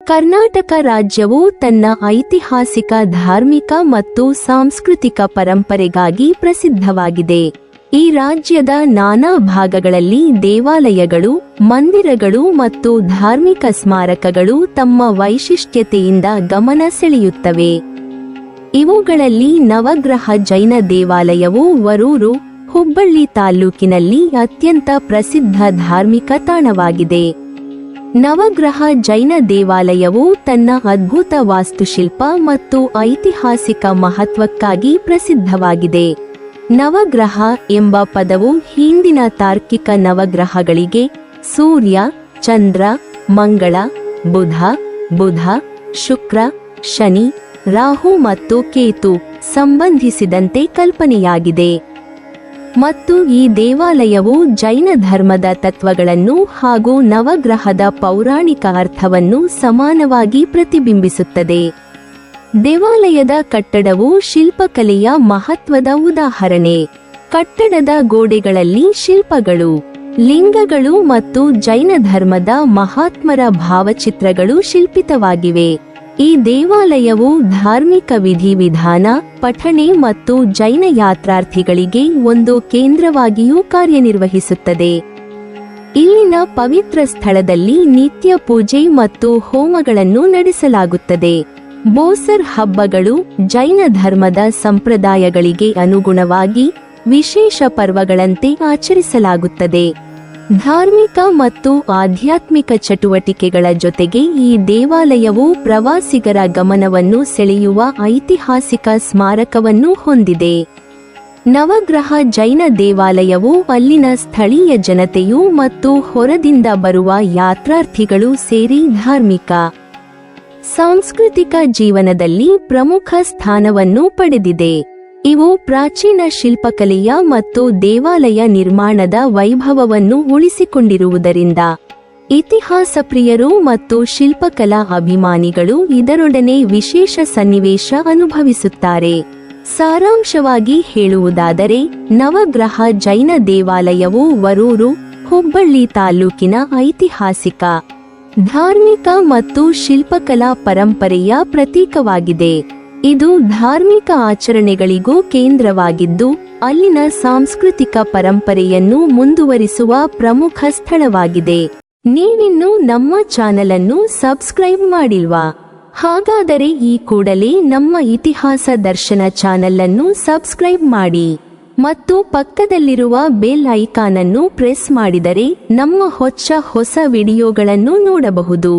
ಕರ್ನಾಟಕ ರಾಜ್ಯವು ತನ್ನ ಐತಿಹಾಸಿಕ, ಧಾರ್ಮಿಕ ಮತ್ತು ಸಾಂಸ್ಕೃತಿಕ ಪರಂಪರೆಗಾಗಿ ಪ್ರಸಿದ್ಧವಾಗಿದೆ. ಈ ರಾಜ್ಯದ ನಾನಾ ಭಾಗಗಳಲ್ಲಿ ದೇವಾಲಯಗಳು, ಮಂದಿರಗಳು ಮತ್ತು ಧಾರ್ಮಿಕ ಸ್ಮಾರಕಗಳು ತಮ್ಮ ವೈಶಿಷ್ಟ್ಯತೆಯಿಂದ ಗಮನ ಸೆಳೆಯುತ್ತವೆ. ಇವುಗಳಲ್ಲಿ ನವಗ್ರಹ ಜೈನ ದೇವಾಲಯವು ವರೂರು, ಹುಬ್ಬಳ್ಳಿ ತಾಲ್ಲೂಕಿನಲ್ಲಿ ಅತ್ಯಂತ ಪ್ರಸಿದ್ಧ ಧಾರ್ಮಿಕ ತಾಣವಾಗಿದೆ. ನವಗ್ರಹ ಜೈನ ದೇವಾಲಯವು ತನ್ನ ಅದ್ಭುತ ವಾಸ್ತುಶಿಲ್ಪ ಮತ್ತು ಐತಿಹಾಸಿಕ ಮಹತ್ವಕ್ಕಾಗಿ ಪ್ರಸಿದ್ಧವಾಗಿದೆ. ನವಗ್ರಹ ಎಂಬ ಪದವು ಹಿಂದಿನ ತಾರ್ಕಿಕ ನವಗ್ರಹಗಳಿಗೆ ಸೂರ್ಯ, ಚಂದ್ರ, ಮಂಗಳ, ಬುಧ, ಶುಕ್ರ, ಶನಿ, ರಾಹು ಮತ್ತು ಕೇತು ಸಂಬಂಧಿಸಿದಂತೆ ಕಲ್ಪನೆಯಾಗಿದೆ ಮತ್ತು ಈ ದೇವಾಲಯವು ಜೈನ ಧರ್ಮದ ತತ್ವಗಳನ್ನು ಹಾಗೂ ನವಗ್ರಹದ ಪೌರಾಣಿಕ ಅರ್ಥವನ್ನು ಸಮಾನವಾಗಿ ಪ್ರತಿಬಿಂಬಿಸುತ್ತದೆ. ದೇವಾಲಯದ ಕಟ್ಟಡವು ಶಿಲ್ಪಕಲೆಯ ಮಹತ್ವದ ಉದಾಹರಣೆ. ಕಟ್ಟಡದ ಗೋಡೆಗಳಲ್ಲಿ ಶಿಲ್ಪಗಳು, ಲಿಂಗಗಳು ಮತ್ತು ಜೈನ ಧರ್ಮದ ಮಹಾತ್ಮರ ಭಾವಚಿತ್ರಗಳು ಶಿಲ್ಪಿತವಾಗಿವೆ. ಈ ದೇವಾಲಯವು ಧಾರ್ಮಿಕ ವಿಧಿವಿಧಾನ, ಪಠಣೆ ಮತ್ತು ಜೈನ ಯಾತ್ರಾರ್ಥಿಗಳಿಗೆ ಒಂದು ಕೇಂದ್ರವಾಗಿಯೂ ಕಾರ್ಯನಿರ್ವಹಿಸುತ್ತದೆ. ಇಲ್ಲಿನ ಪವಿತ್ರ ಸ್ಥಳದಲ್ಲಿ ನಿತ್ಯ ಪೂಜೆ ಮತ್ತು ಹೋಮಗಳನ್ನು ನಡೆಸಲಾಗುತ್ತದೆ. ಬೋಸರ್ ಹಬ್ಬಗಳು ಜೈನ ಧರ್ಮದ ಸಂಪ್ರದಾಯಗಳಿಗೆ ಅನುಗುಣವಾಗಿ ವಿಶೇಷ ಪರ್ವಗಳಂತೆ ಆಚರಿಸಲಾಗುತ್ತದೆ. ಧಾರ್ಮಿಕ ಮತ್ತು ಆಧ್ಯಾತ್ಮಿಕ ಚಟುವಟಿಕೆಗಳ ಜೊತೆಗೆ ಈ ದೇವಾಲಯವು ಪ್ರವಾಸಿಗರ ಗಮನವನ್ನು ಸೆಳೆಯುವ ಐತಿಹಾಸಿಕ ಸ್ಮಾರಕವನ್ನು ಹೊಂದಿದೆ. ನವಗ್ರಹ ಜೈನ ದೇವಾಲಯವು ಅಲ್ಲಿನ ಸ್ಥಳೀಯ ಜನತೆಯು ಮತ್ತು ಹೊರದಿಂದ ಬರುವ ಯಾತ್ರಾರ್ಥಿಗಳು ಸೇರಿ ಧಾರ್ಮಿಕ, ಸಾಂಸ್ಕೃತಿಕ ಜೀವನದಲ್ಲಿ ಪ್ರಮುಖ ಸ್ಥಾನವನ್ನು ಪಡೆದಿದೆ. ಇವು ಪ್ರಾಚೀನ ಶಿಲ್ಪಕಲೆಯ ಮತ್ತು ದೇವಾಲಯ ನಿರ್ಮಾಣದ ವೈಭವವನ್ನು ಉಳಿಸಿಕೊಂಡಿರುವುದರಿಂದ ಇತಿಹಾಸ ಪ್ರಿಯರು ಮತ್ತು ಶಿಲ್ಪಕಲಾ ಅಭಿಮಾನಿಗಳು ಇದರೊಡನೆ ವಿಶೇಷ ಸನ್ನಿವೇಶ ಅನುಭವಿಸುತ್ತಾರೆ. ಸಾರಾಂಶವಾಗಿ ಹೇಳುವುದಾದರೆ, ನವಗ್ರಹ ಜೈನ ದೇವಾಲಯವು ವರೂರು, ಹುಬ್ಬಳ್ಳಿ ತಾಲ್ಲೂಕಿನ ಐತಿಹಾಸಿಕ, ಧಾರ್ಮಿಕ ಮತ್ತು ಶಿಲ್ಪಕಲಾ ಪರಂಪರೆಯ ಪ್ರತೀಕವಾಗಿದೆ. ಇದು ಧಾರ್ಮಿಕ ಆಚರಣೆಗಳಿಗೂ ಕೇಂದ್ರವಾಗಿದ್ದು, ಅಲ್ಲಿನ ಸಾಂಸ್ಕೃತಿಕ ಪರಂಪರೆಯನ್ನು ಮುಂದುವರಿಸುವ ಪ್ರಮುಖ ಸ್ಥಳವಾಗಿದೆ. ನೀವಿನ್ನೂ ನಮ್ಮ ಚಾನಲನ್ನು ಸಬ್ಸ್ಕ್ರೈಬ್ ಮಾಡಿಲ್ವಾ? ಹಾಗಾದರೆ ಈ ಕೂಡಲೇ ನಮ್ಮ ಇತಿಹಾಸ ದರ್ಶನ ಚಾನಲ್ ಅನ್ನು ಸಬ್ಸ್ಕ್ರೈಬ್ ಮಾಡಿ ಮತ್ತು ಪಕ್ಕದಲ್ಲಿರುವ ಬೆಲ್ ಐಕಾನ್ ಅನ್ನು ಪ್ರೆಸ್ ಮಾಡಿದರೆ ನಮ್ಮ ಹೊಸ ವಿಡಿಯೋಗಳನ್ನು ನೋಡಬಹುದು.